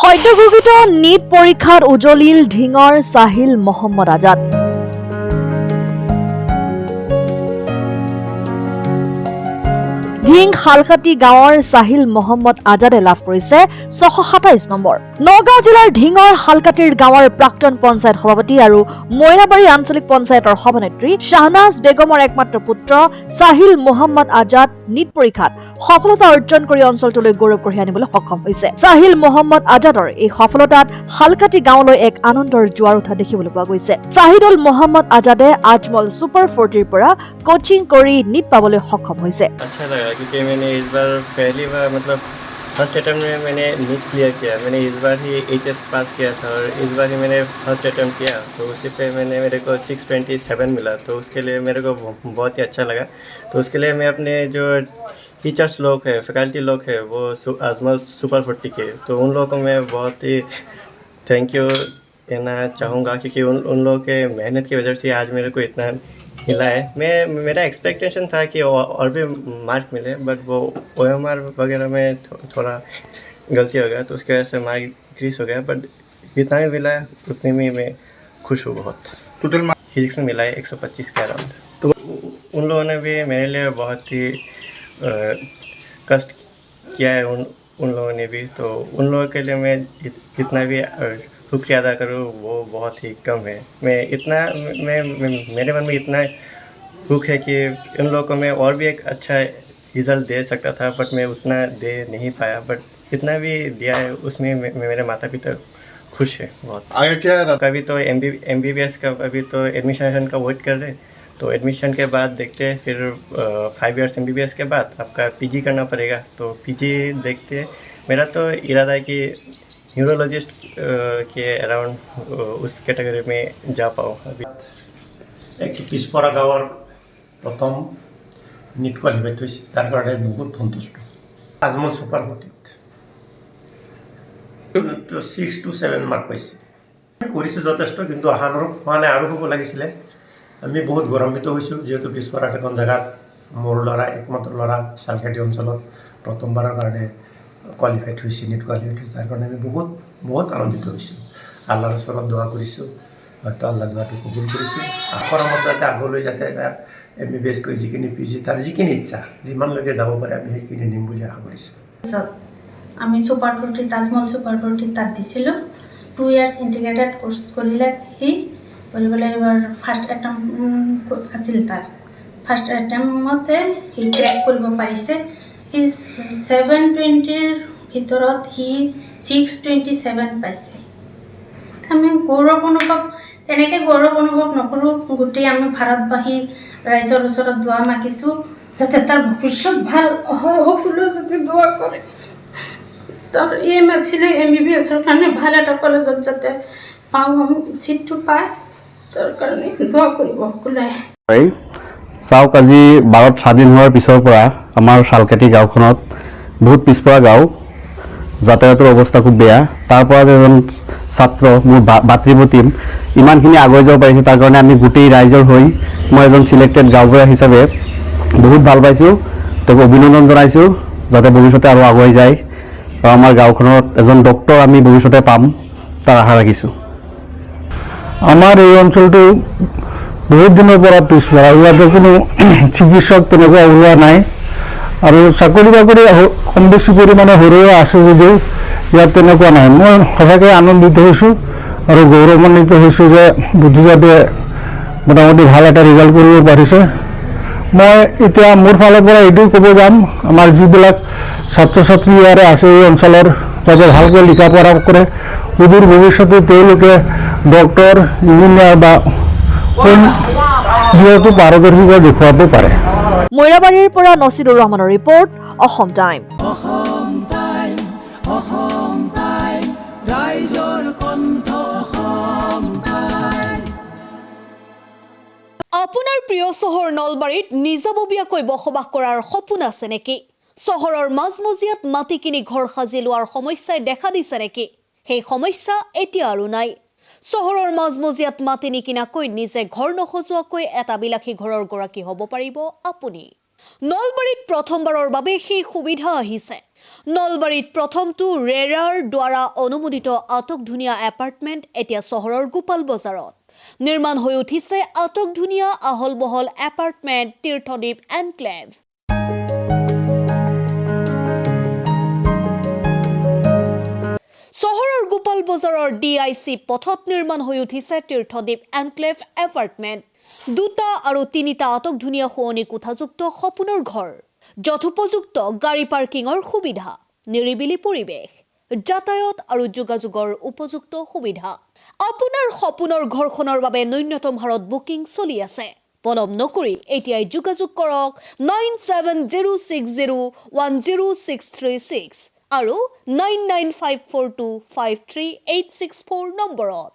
সদ্যঘোষিত NEET পৰীক্ষাত উজলিল ঢিঙৰ চাহিল মহম্মদ আজাদ। ঢিং শালকাটি গাঁৱৰ চাহিল মহম্মদ আজাদে লাভ কৰিছে 627 নম্বৰ। নগাঁও জিলাৰ ঢিঙৰ শালকাটিৰ গাঁৱৰ প্ৰাক্তন পঞ্চায়ত সভাপতি আৰু মইনাবাৰী আঞ্চলিক পঞ্চায়তৰ সভানেত্ৰী শাহনাজ বেগমৰ একমাত্ৰ পুত্ৰ চাহিল মহম্মদ আজাদ নিট পৰীক্ষাত সফলতা অৰ্জন কৰি অঞ্চলটোলৈ গৌৰৱ কঢ়িয়াই আনিবলৈ সক্ষম হৈছে। চাহিল মহম্মদ আজাদৰ এই সফলতাত শালকাটি গাঁৱলৈ এক আনন্দৰ জোৱাৰ উঠা দেখিবলৈ পোৱা গৈছে। চাহিদুল মহম্মদ আজাদে আজমল সুপাৰ 40ৰ পৰা কোচিং কৰি নিট পাবলৈ সক্ষম হৈছে। अच्छा लगा क्योंकि मैंने इस बार पहली बार मतलब फर्स्ट अटैम्प्ट में मैंने नीट क्लियर किया। मैंने इस बार ही एचएस पास किया था और इस बार ही मैंने फर्स्ट अटैम्प्ट किया, तो उसी पे मेरे को 627 मिला, तो उसके लिए मेरे को बहुत ही अच्छा लगा। तो उसके लिए मैं अपने जो टीचर्स लोग हैं, फैकल्टी लोग हैं, वो आजमल सुपर 40 के, तो उन लोगों को मैं बहुत ही थैंक यू कहना चाहूँगा क्योंकि उन लोगों के मेहनत की वजह से आज मेरे को इतना मिला है। मेरा एक्सपेक्टेशन था कि और भी मार्क मिले, बट वो OMR वगैरह में थोड़ा गलती हो गया, तो उसकी वजह से मार्क इंक्रीज हो गया, बट जितना भी मिला है उतने में मैं खुश हूँ बहुत। टोटल फिजिक्स में मिला है 125 के अराउंड। तो उन लोगों ने भी मेरे लिए बहुत ही कष्ट किया है, उन लोगों ने भी, तो उन लोगों के लिए मैं इतना भी शुक्रिया अदा करूँ वो बहुत ही कम है। मेरे मन में इतना भूख है कि इन लोगों को मैं और भी एक अच्छा रिज़ल्ट दे सकता था, बट मैं उतना दे नहीं पाया, बट जितना भी दिया है उसमें मेरे माता पिता खुश है बहुत। आगे क्या है? कभी तो MBBS का अभी तो एडमिशन का वेट कर रहे, तो एडमिशन के बाद देखते हैं, फिर 5 इयर्स MBBS के बाद आपका PG करना पड़ेगा, तो PG देखते हैं। मेरा तो इरादा है कि न्यूरोलॉजिस्ट के अराउंड उस कैटेगरी में जा पाऊँ। अभी एक पिछपरा गाँवर प्रथम निट क्वालिफाइड হৈছে, তাৰ কাৰণে বহুত সন্তুষ্ট। আজমল সুপাৰ 40 6 to 7 মাৰ্ক পাইছে। কৰিছোঁ যথেষ্ট, কিন্তু আশানুৰূপ হোৱা নাই, আৰু হ'ব লাগিছিলে। আমি বহুত গৌৰৱান্বিত হৈছোঁ যিহেতু পিছপৰাত এখন জেগাত মোৰ ল'ৰা একমাত্ৰ ল'ৰা শালকাটি অঞ্চলত প্ৰথমবাৰৰ কাৰণে কোৱালিফাইড হৈছে, নিট কোৱালিফাইড হৈছে, তাৰ কাৰণে আমি বহুত আনন্দিত হৈছোঁ। আল্লাহৰ ওচৰত দোৱা কৰিছোঁ, হয়তো আল্লাহ দোৱাটো কবুল কৰিছে। আশাৰ মতে যাতে আগলৈ যাতে MBBS কৰি যিখিনি PG তাৰ যিখিনি ইচ্ছা যিমানলৈকে যাব পাৰে আমি সেইখিনি নিম বুলি আশা কৰিছোঁ। আমি সুপাৰ 40 তাজমল সুপাৰ 40 তাত দিছিলোঁ। 2 ইয়াৰ্ছ ইণ্টিগ্ৰেটেড কোৰ্চ কৰিলে সি কৰিবলৈ এবাৰ ফাৰ্ষ্ট এটেম্প আছিল। তাৰ ফাৰ্ষ্ট এটেম্পতে সি ক্ৰেক কৰিব পাৰিছে। সি 720ৰ ভিতৰত সি 627 পাইছে। আমি গৌৰৱ অনুভৱ তেনেকৈ গৌৰৱ অনুভৱ নকৰোঁ, গোটেই আমি ভাৰতবাসী ৰাইজৰ ওচৰত দোৱা মাগিছোঁ যাতে তাৰ ভৱিষ্যত ভাল হয়, সকলোৱে যাতে দোৱা কৰে। তাৰ এম আছিলে MBBSৰ কাৰণে ভাল এটা কলেজত যাতে পাওঁ, চিটটো পায়, তাৰ কাৰণে দোৱা কৰিব সকলোৱে। চাওক, আজি ভাৰত স্বাধীন হোৱাৰ পিছৰ পৰা আমাৰ শালকাটি গাঁওখনত বহুত পিছপৰা গাঁও, যাতায়াতৰ অৱস্থা খুব বেয়া। তাৰ পৰা এজন ছাত্ৰ মোৰ ভাতৃপ্ৰতিম ইমানখিনি আগুৱাই যাব পাৰিছে, তাৰ কাৰণে আমি গোটেই ৰাইজৰ হৈ মই এজন চিলেক্টেড গাঁওবুঢ়া হিচাপে বহুত ভাল পাইছোঁ। তেওঁক অভিনন্দন জনাইছোঁ যাতে ভৱিষ্যতে আৰু আগুৱাই যায় আৰু আমাৰ গাঁওখনত এজন ডক্তৰ আমি ভৱিষ্যতে পাম তাৰ আশা ৰাখিছোঁ। আমাৰ এই অঞ্চলটো বহুত দিনৰ পৰা পিছপৰা, ইয়াতে কোনো চিকিৎসক তেনেকুৱা ওলোৱা নাই, আৰু চাকৰি বাকৰি কম বেছি পৰিমাণে সৰুৱে আছে যদিও ইয়াত তেনেকুৱা নাই। মই সঁচাকৈ আনন্দিত হৈছোঁ আৰু গৌৰৱান্বিত হৈছোঁ যে বুদ্ধিজাতে মোটামুটি ভাল এটা ৰিজাল্ট কৰিব পাৰিছে। মই এতিয়া মোৰ ফালৰ পৰা এইটোও ক'ব যাম, আমাৰ যিবিলাক ছাত্ৰ ছাত্ৰী ইয়াৰে আছে এই অঞ্চলৰ, যাতে ভালকৈ লিখা পঢ়া কৰে, সুদূৰ ভৱিষ্যতে তেওঁলোকে ডক্তৰ, ইঞ্জিনিয়াৰ বা যিহেতু পাৰদৰ্শিতা দেখুৱাব পাৰে। মইনাবাৰীৰ পৰা নছিৰুৰ ৰহমানৰ ৰিপৰ্ট, অসম টাইম। আপোনাৰ প্ৰিয় চহৰ নলবাৰীত নিজাববীয়াকৈ বসবাস কৰাৰ সপোন আছে নেকি? চহৰৰ মাজমজিয়াত মাটি কিনি ঘৰ সাজি লোৱাৰ সমস্যাই দেখা দিছে নেকি? সেই সমস্যা এতিয়া আৰু নাই। চহৰৰ মাজমজিয়াত মাটি নিকিনাকৈ নিজে ঘৰ নসজোৱাকৈ এটা বিলাসী ঘৰৰ গৰাকী হ'ব পাৰিব আপুনি। নলবাৰীত প্ৰথমবাৰৰ বাবে সেই সুবিধা আহিছে। নলবাৰীত প্ৰথমটো ৰেৰাৰ দ্বাৰা অনুমোদিত আটকধুনীয়া এপাৰ্টমেণ্ট এতিয়া চহৰৰ গোপাল বজাৰত নিৰ্মাণ হৈ উঠিছে। আটকধুনীয়া আহল বহল এপাৰ্টমেণ্ট তীৰ্থদ্বীপ এনক্লেভ। চহৰৰ গোপাল বজাৰৰ DIC পথত নিৰ্মাণ হৈ উঠিছে তীৰ্থদ্বীপ এনক্লেভ এপাৰ্টমেণ্ট। 2টা আৰু 3টা আটকধুনীয়া শোৱনি কোঠাযুক্ত সপোনৰ ঘৰ, যথোপযুক্ত গাড়ী পাৰ্কিঙৰ সুবিধা, নিৰিবিলি পৰিৱেশ, যাতায়াত আৰু যোগাযোগৰ উপযুক্ত সুবিধা। আপোনাৰ সপোনৰ ঘৰখনৰ বাবে ন্যূনতম হাৰত বুকিং চলি আছে। পলম নকৰি এতিয়াই যোগাযোগ কৰক 9706010636 আৰু 9954253864 নম্বৰত।